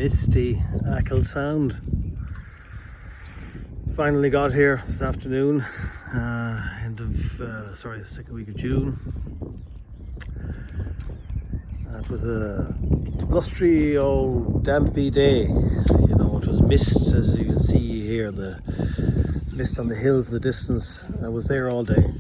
misty Achill Sound. Finally got here this afternoon, the second week of June. It was a blustery old dampy day, you know. It was mist, as you can see here, the mist on the hills in the distance. I was there all day,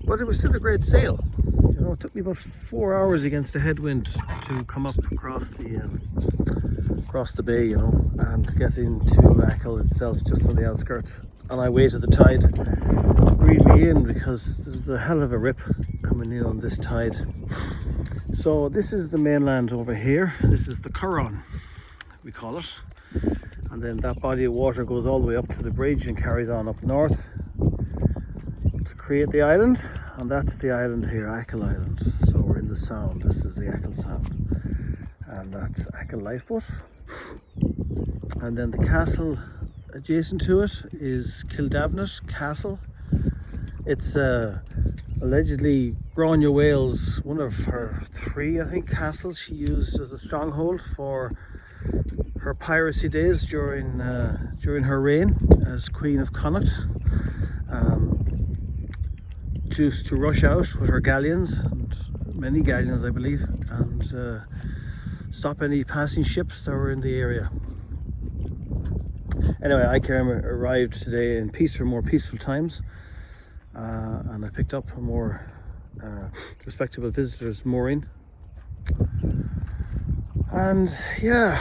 but it was still a great sail. You know, it took me about 4 hours against a headwind to come up across the bay, you know, and get into Achill itself, just on the outskirts. And I waited the tide to breathe me in, because there's a hell of a rip coming in on this tide. So this is the mainland over here. This is the Curran, we call it. And then that body of water goes all the way up to the bridge and carries on up north to create the island. And that's the island here, Achill Island. So we're in the Sound. This is the Achill Sound. And that's Achill Lifeboat. And then the castle adjacent to it is Kildavnet Castle. It's allegedly Grania Wales, one of her 3, I think, castles she used as a stronghold for her piracy days during her reign as Queen of Connaught. Used to rush out with her galleons, and many galleons I believe, and stop any passing ships that were in the area. Anyway, I arrived today in peace for more peaceful times, and I picked up a more respectable visitors mooring. And yeah,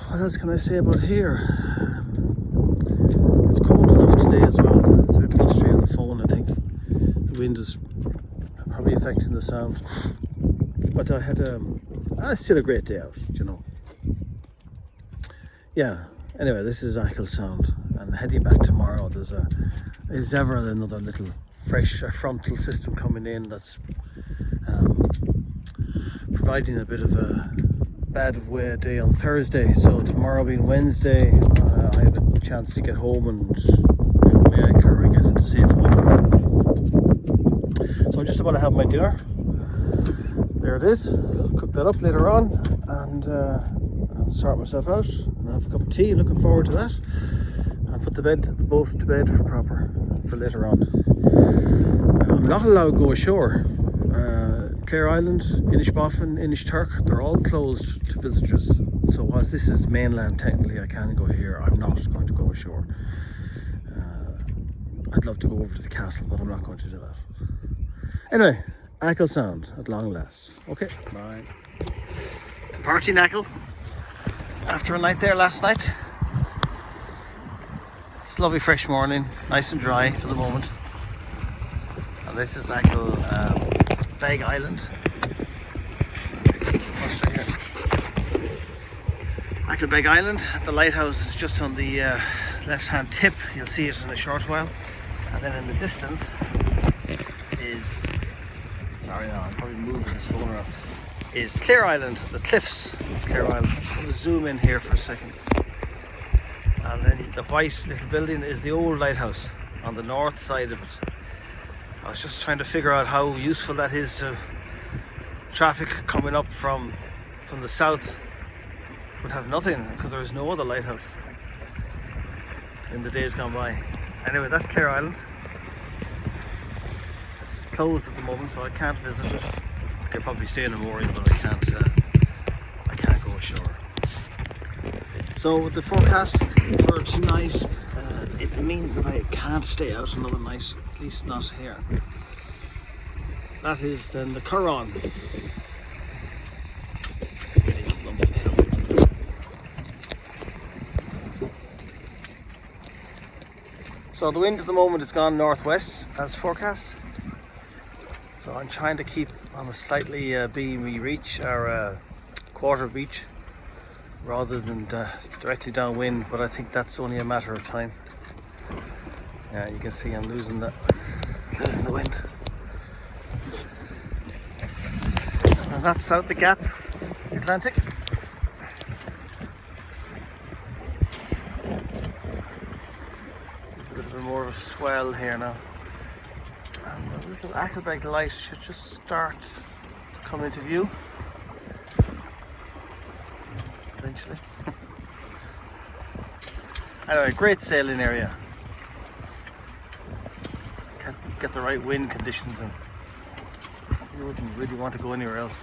what else can I say about here? It's cold enough today as well. It's a bit blustery on the phone, I think. The wind is probably affecting the sound, but I had still a great day out, you know. Yeah. Anyway, this is Achill Sound, and heading back tomorrow. There's ever another little fresh frontal system coming in that's providing a bit of a bad way day on Thursday. So tomorrow being Wednesday, I have a chance to get home and build my anchor and get into safe water. So I'm just about to have my dinner. There it is. Cook that up later on, and I'll sort myself out and have a cup of tea. Looking forward to that. And put the boat to bed for later on. I'm not allowed to go ashore. Clare Island, Inishboffin, Inishturk, they're all closed to visitors. So whilst this is mainland, technically I can go here, I'm not going to go ashore. I'd love to go over to the castle, but I'm not going to do that. Anyway, Achill Sound at long last. Okay, bye. Party in Achill after a night there last night. It's a lovely fresh morning, nice and dry for the moment. And this is Achill Beg Island. Achill Beg Island. The lighthouse is just on the left hand tip. You'll see it in a short while. And then in the distance is, sorry now, I'm probably moving this phone around, is Clare Island, the cliffs of Clare Island. I'm going to zoom in here for a second. And then the white little building is the old lighthouse on the north side of it. I was just trying to figure out how useful that is to traffic coming up from the south. Would have nothing, because there is no other lighthouse in the days gone by. Anyway, that's Clare Island. It's closed at the moment, so I can't visit it. I could probably stay in a mooring, but I can't go ashore. So the forecast for tonight, it means that I can't stay out another night, at least not here. That is then the Curran. So the wind at the moment has gone northwest as forecast. So I'm trying to keep on a slightly beamy reach, or quarter beach, rather than directly downwind, but I think that's only a matter of time. Yeah, you can see I'm losing the wind. And that's out the gap, Atlantic. A bit more of a swell here now. And the little Achill Beg light should just start to come into view. actually. Anyway, great sailing area. Get the right wind conditions and you wouldn't really want to go anywhere else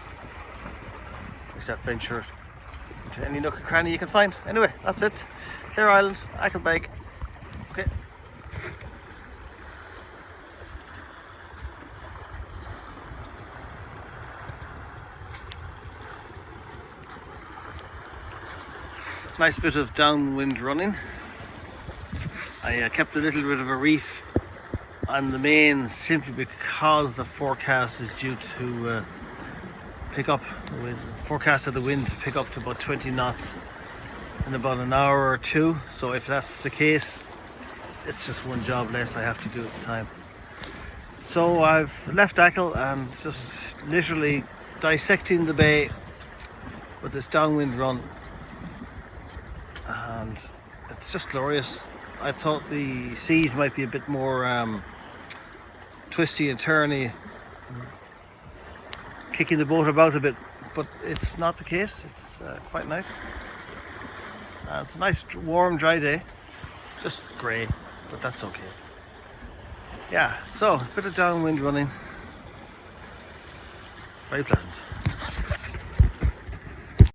except venture to any nook and cranny you can find. Anyway, that's it. Clare Island, Achill Beg. Okay. Nice bit of downwind running. I kept a little bit of a reef on the main simply because the forecast is due to pick up. The forecast of the wind to pick up to about 20 knots in about an hour or two. So if that's the case, it's just one job less I have to do at the time. So I've left Achill and just literally dissecting the bay with this downwind run, and it's just glorious. I thought the seas might be a bit more twisty and turny, kicking the boat about a bit, but it's not the case. It's quite nice. It's a nice warm dry day, just grey, but that's okay. Yeah, so a bit of downwind running, very pleasant.